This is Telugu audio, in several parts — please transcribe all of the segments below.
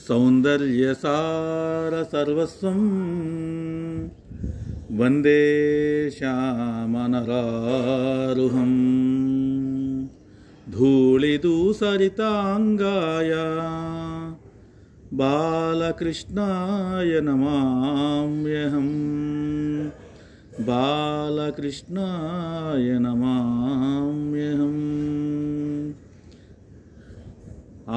సౌందర్యసార సర్వస్వం వందే శ్యామనరారుహం ధూళిదూసరితాంగాయ బాలకృష్ణాయ నమామ్యహం బాలకృష్ణాయ నమామ్యహం.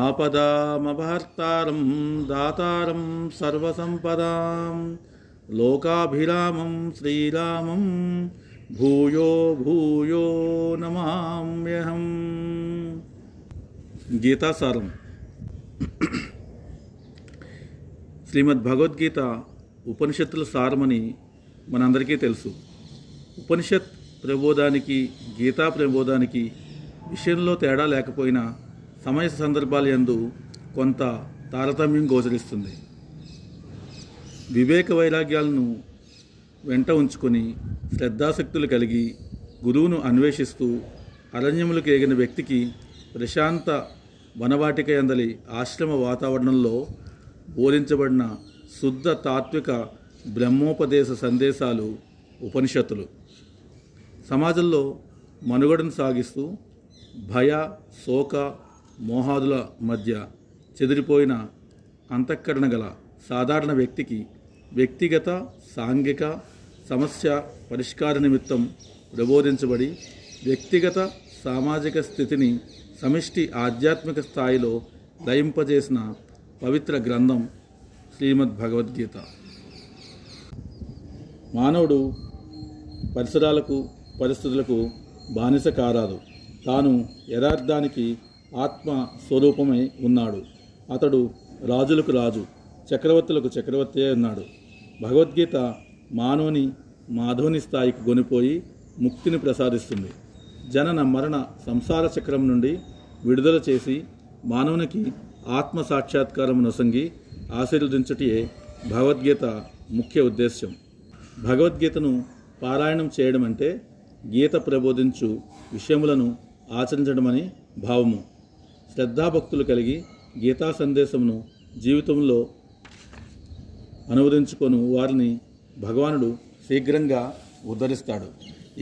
ఆపదామపహర్తారం దాతారం సర్వసంపదాం లోకాభిరామం శ్రీరామం భూయో భూయో నమామ్యహం. గీతాసారం. శ్రీమద్ భగవద్గీత ఉపనిషత్తుల సారమని మనందరికీ తెలుసు. ఉపనిషత్ ప్రబోధానికి గీతా ప్రబోధానికి విషయంలో తేడా లేకపోయినా సమయ సందర్భాల యందు కొంత తారతమ్యం గోచరిస్తుంది. వివేక వైరాగ్యాలను వెంట ఉంచుకొని శ్రద్ధాశక్తులు కలిగి గురువును అన్వేషిస్తూ అరణ్యములకు ఎగిన వ్యక్తికి ప్రశాంత వనవాటిక యందలి ఆశ్రమ వాతావరణంలో బోధించబడిన శుద్ధ తాత్విక బ్రహ్మోపదేశ సందేశాలు ఉపనిషత్తులు. సమాజంలో మనుగడను సాగిస్తూ భయ శోక మోహాదుల మధ్య చెదిరిపోయిన అంతఃకరణ గల సాధారణ వ్యక్తికి వ్యక్తిగత సాంఘిక సమస్య పరిష్కార నిమిత్తం ప్రబోధించబడి వ్యక్తిగత సామాజిక స్థితిని సమిష్టి ఆధ్యాత్మిక స్థాయిలో లయింపజేసిన పవిత్ర గ్రంథం శ్రీమద్ భగవద్గీత. మానవుడు పరిసరాలకు పరిస్థితులకు బానిస కారాదు. తాను యథార్థానికి ఆత్మ స్వరూపమై ఉన్నాడు. అతడు రాజులకు రాజు, చక్రవర్తులకు చక్రవర్తి ఉన్నాడు. భగవద్గీత మానవుని మాధవుని స్థాయికి గొనిపోయి ముక్తిని ప్రసాదిస్తుంది. జనన మరణ సంసార చక్రం నుండి విడుదల చేసి మానవునికి ఆత్మ సాక్షాత్కారం నొసంగి ఆశీర్వదించుటయే భగవద్గీత ముఖ్య ఉద్దేశ్యం. భగవద్గీతను పారాయణం చేయడం అంటే గీత ప్రబోధించు విషయములను ఆచరించడమని భావము. శ్రద్ధాభక్తులు కలిగి గీతా సందేశమును జీవితంలో అనువదించుకొను వారిని భగవానుడు శీఘ్రంగా ఉద్ధరిస్తాడు.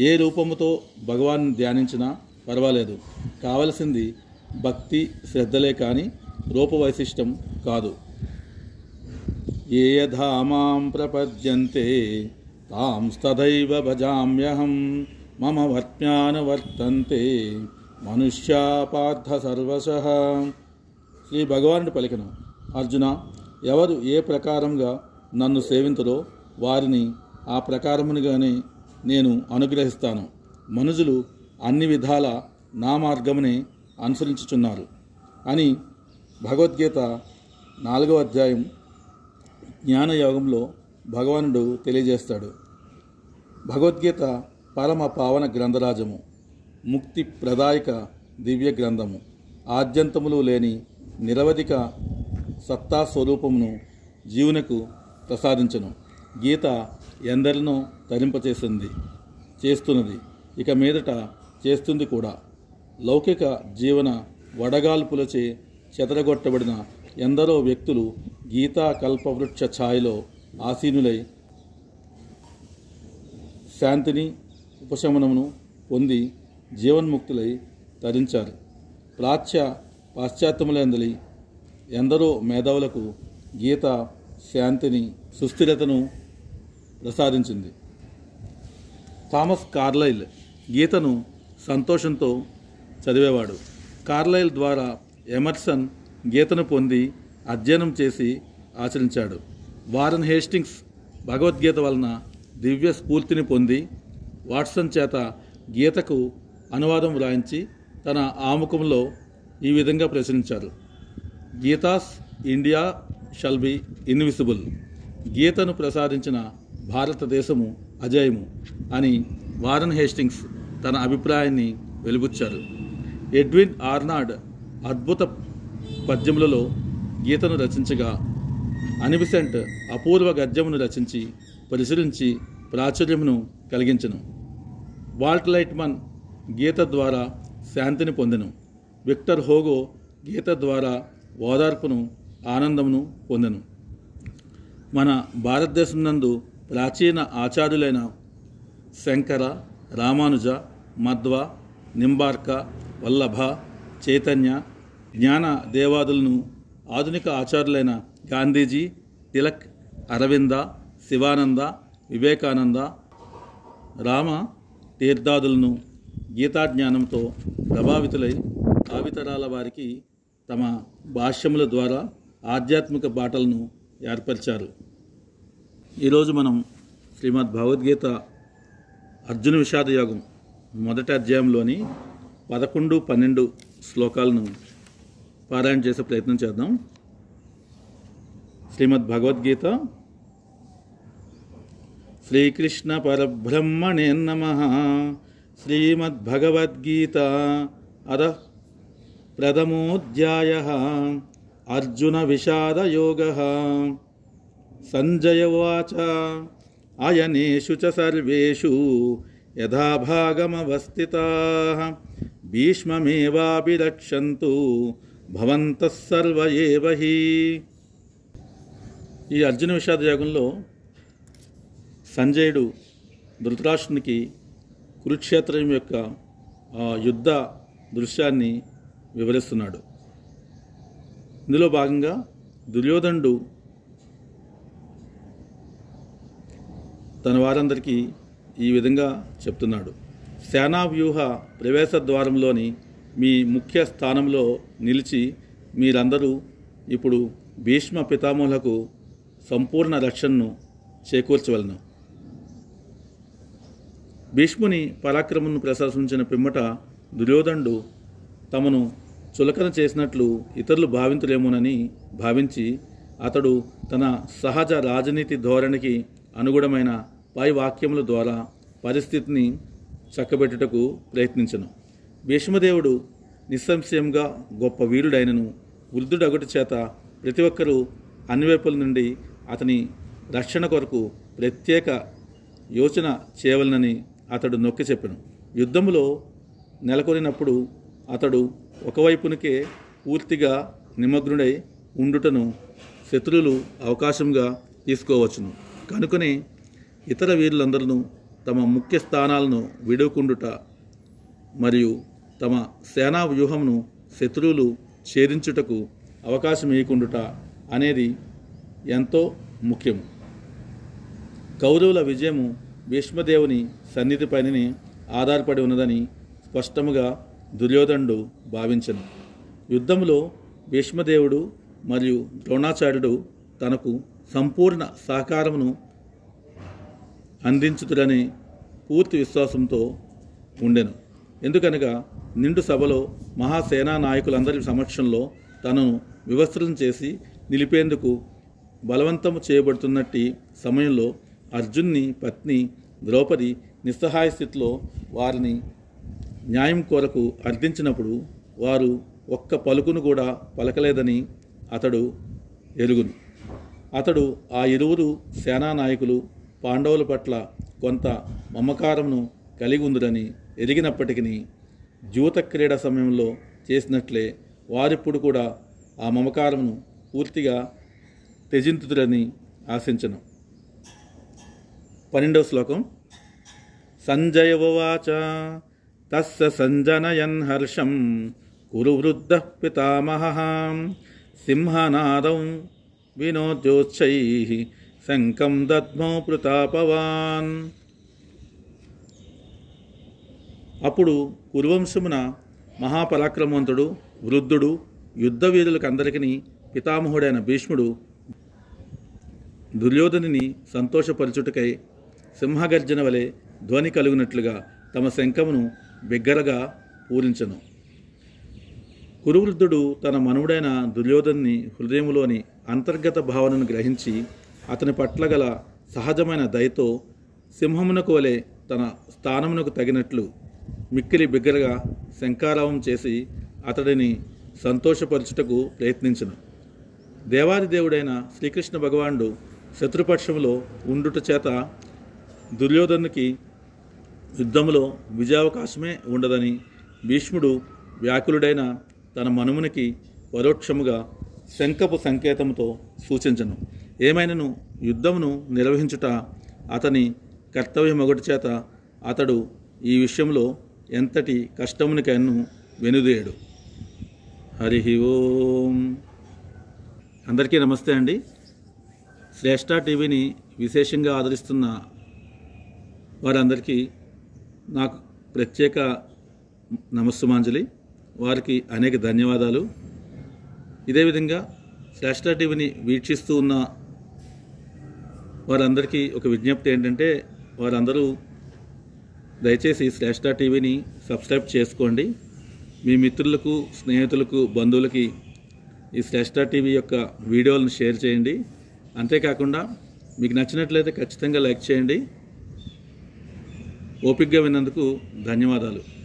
ఏ రూపముతో భగవాన్ని ధ్యానించినా పర్వాలేదు, కావలసింది భక్తి శ్రద్ధలే కానీ రూపవైశిష్టం కాదు. ఏ యథా మాం ప్రపద్యంతే తాంస్తథైవ భజామ్యహం మమ వర్త్మ్యానువర్తంతే మనుష్యా పార్థ సర్వశః. శ్రీ భగవానుడు పలికెను, అర్జున, ఎవరు ఏ ప్రకారంగా నన్ను సేవింతురో వారిని ఆ ప్రకారమునిగానే నేను అనుగ్రహిస్తాను. మనుజులు అన్ని విధాల నా మార్గమునే అనుసరించుచున్నారు అని భగవద్గీత 4వ అధ్యాయం జ్ఞానయోగంలో భగవానుడు తెలియజేస్తాడు. భగవద్గీత పరమ పావన గ్రంథరాజము, ముక్తి ప్రదాయక దివ్య గ్రంథము, ఆద్యంతములు లేని నిరవధిక సత్తా స్వరూపమును జీవునకు ప్రసాదించను. గీత ఎందరినో చేస్తున్నది, ఇక మీదట చేస్తుంది కూడా. లౌకిక జీవన వడగాల్పులచే చెదరగొట్టబడిన ఎందరో వ్యక్తులు గీతా కల్పవృక్ష ఛాయలో ఆసీనులై శాంతిని ఉపశమనమును పొంది జీవన్ముక్తులై తరించారు. పాశ్చాత్యములందలి ఎందరో మేధావులకు గీత శాంతిని సుస్థిరతను ప్రసాదించింది. థామస్ కార్లైల్ గీతను సంతోషంతో చదివేవాడు. కార్లైల్ ద్వారా ఎమర్సన్ గీతను పొంది అధ్యయనం చేసి ఆచరించాడు. వారన్ హేస్టింగ్స్ భగవద్గీత వలన దివ్య స్ఫూర్తిని పొంది వాట్సన్ చేత గీతకు అనువాదం వ్రాయించి తన ఆముఖంలో ఈ విధంగా ప్రచురించారు. Gita's India shall be invisible. గీతను ప్రసాదించిన భారతదేశము అజేయము అని వారన్ హేస్టింగ్స్ తన అభిప్రాయాన్ని వెలిబుచ్చారు. ఎడ్విన్ ఆర్నాల్డ్ అద్భుత పద్యములలో గీతను రచించగా అనిబిసెంట్ అపూర్వ గద్యమును రచించి పరిశీలించి ప్రాచుర్యమును కలిగించెను. వాల్ట్ లైట్మన్ గీత ద్వారా శాంతిని పొందెను. విక్టర్ హోగో గీత ద్వారా ఓదార్పును, ఆనందమును పొందెను. మన భారతదేశం నందు ప్రాచీన ఆచార్యులైన శంకర, రామానుజ, మధ్వ, నింబార్క, వల్లభ, చైతన్య, జ్ఞాన దేవాదులను ఆధునిక ఆచార్యులైన గాంధీజీ, తిలక్, అరవింద, శివానంద, వివేకానంద, రామ తీర్థాదులను గీతాజ్ఞానంతో ప్రభావితులై భావితరాల వారికి తమ భాష్యముల ద్వారా ఆధ్యాత్మిక బాటలను ఏర్పరిచారు. ఈరోజు మనం శ్రీమద్ భగవద్గీత అర్జున విషాద యోగం మొదటి అధ్యాయంలోని 11, 12 శ్లోకాలను పారాయణ చేసే ప్రయత్నం చేద్దాం. శ్రీమద్ భగవద్గీత. శ్రీకృష్ణ పరబ్రహ్మణే నమః. శ్రీమద్భగవద్గీత అథ ప్రథమోऽధ్యాయః. అర్జున విషాద యోగః. సంజయ ఉవాచ అయనేషు చ సర్వేషు యథా భాగమవస్థితాః భీష్మమేవాభిరక్షन्तు భవంతః సర్వ ఏవ హి. ఈ అర్జున విషాద యోగంలో సంజయుడు ధృతరాష్ట్రునికి కురుక్షేత్రం యొక్క యుద్ధ దృశ్యాన్ని వివరిస్తున్నాడు. ఇందులో భాగంగా దుర్యోధనుడు తన వారందరికీ ఈ విధంగా చెప్తున్నాడు. సేనా వ్యూహ ప్రవేశ ద్వారంలోని మీ ముఖ్య స్థానంలో నిలిచి మీరందరూ ఇప్పుడు భీష్మ పితామహులకు సంపూర్ణ రక్షణను చేకూర్చవలను. భీష్ముని పరాక్రమను ప్రశంసించిన పిమ్మట దుర్యోధనుడు తమను చులకన చేసినట్లు ఇతరులు భావించలేమోనని భావించి అతడు తన సహజ రాజనీతి ధోరణికి అనుగుణమైన పై వాక్యముల ద్వారా పరిస్థితిని చక్కబెట్టుటకు ప్రయత్నించను. భీష్మదేవుడు నిస్సంశయంగా గొప్ప వీరుడైనను వృద్ధుడగుట చేత ప్రతి ఒక్కరూ అన్ని వైపుల నుండి అతని రక్షణ కొరకు ప్రత్యేక యోచన చేయవలనని అతడు నొక్కి చెప్పెను. యుద్ధములో నెలకొనినప్పుడు అతడు ఒకవైపునికే పూర్తిగా నిమగ్నుడై ఉండుటను శత్రువులు అవకాశంగా తీసుకోవచ్చును. కనుకనే ఇతర వీరులందరూ తమ ముఖ్య స్థానాలను విడుకుండుట మరియు తమ సేనా వ్యూహమును శత్రువులు ఛేదించుటకు అవకాశం ఇవ్వకుండుట అనేది ఎంతో ముఖ్యము. కౌరవుల విజయము భీష్మదేవుని సన్నిధిపైననే ఆధారపడి ఉన్నదని స్పష్టముగా దుర్యోధనుడు భావించను. యుద్ధములో భీష్మదేవుడు మరియు ద్రోణాచార్యుడు తనకు సంపూర్ణ సహకారమును అందించుతుడని పూర్తి విశ్వాసంతో ఉండెను. ఎందుకనగా నిండు సభలో మహాసేనా నాయకులందరి సమక్షంలో తనను వివస్త్రం చేసి నిలిపేందుకు బలవంతము చేయబడుతున్నట్టి సమయంలో అర్జున్ని పత్ని ద్రౌపది నిస్సహాయ స్థితిలో వారిని న్యాయం కొరకు అర్థించినప్పుడు వారు ఒక్క పలుకును కూడా పలకలేదని అతడు ఎరుగును. అతడు ఆ ఇరువురు సేనానాయకులు పాండవుల పట్ల కొంత మమకారమును కలిగి ఉందిరని ఎరిగినప్పటికీ జూత క్రీడ సమయంలో చేసినట్లే వారిప్పుడు కూడా ఆ మమకారమును పూర్తిగా త్యజింతురని ఆశించను. 12వ శ్లోకం. సంజయ ఉవాచ తస్య సంజనయన్ హర్షం కురు వృద్ధ పితామహః సింహనాదం వినోద్యోచ్చైః శంఖం దద్మౌ ప్రతాపవాన్. అప్పుడు కురువంశమున మహాపరాక్రమవంతుడు, వృద్ధుడు, యుద్ధ వీరులకందరికీ పితామహుడైన భీష్ముడు దుర్యోధనుని సంతోషపరచుటకై సింహగర్జన వలె ధ్వని కలుగునట్లుగా తమ శంఖమును బిగ్గరగా పూరించెను. కురువృద్ధుడు తన మనువుడైన దుర్యోధనుని హృదయములోని అంతర్గత భావనను గ్రహించి అతని పట్ల గల సహజమైన దయతో సింహమునకు వలె తన స్థానమునకు తగినట్లు మిక్కిలి బిగ్గరగా శంఖారావం చేసి అతడిని సంతోషపరచుటకు ప్రయత్నించెను. దేవాది దేవుడైన శ్రీకృష్ణ భగవానుడు శత్రుపక్షములో ఉండుట చేత దుర్యోధనునికి యుద్ధములో విజయావకాశమే ఉండదని భీష్ముడు వ్యాకులుడైన తన మనుమునికి పరోక్షముగా శంఖపు సంకేతముతో సూచించను. ఏమైనను యుద్ధమును నిర్వహించుట అతని కర్తవ్యమొగటి చేత అతడు ఈ విషయంలో ఎంతటి కష్టమునికైనా వెనుదేయడు. హరి ఓం. అందరికీ నమస్తే అండి. శ్రేష్ఠ టీవీని విశేషంగా ఆదరిస్తున్న వారందరికీ నాకు ప్రత్యేక నమస్సుమాంజలి. వారికి అనేక ధన్యవాదాలు. ఇదే విధంగా శ్రేష్ఠ టీవీని వీక్షిస్తూ ఉన్న వారందరికీ ఒక విజ్ఞప్తి ఏంటంటే, వారందరూ దయచేసి శ్రేష్ఠ టీవీని సబ్స్క్రైబ్ చేసుకోండి. మీ మిత్రులకు, స్నేహితులకు, బంధువులకి ఈ శ్రేష్ఠ టీవీ యొక్క వీడియోలను షేర్ చేయండి. అంతేకాకుండా మీకు నచ్చినట్లయితే ఖచ్చితంగా లైక్ చేయండి. ఓపికగా విన్నందుకు ధన్యవాదాలు.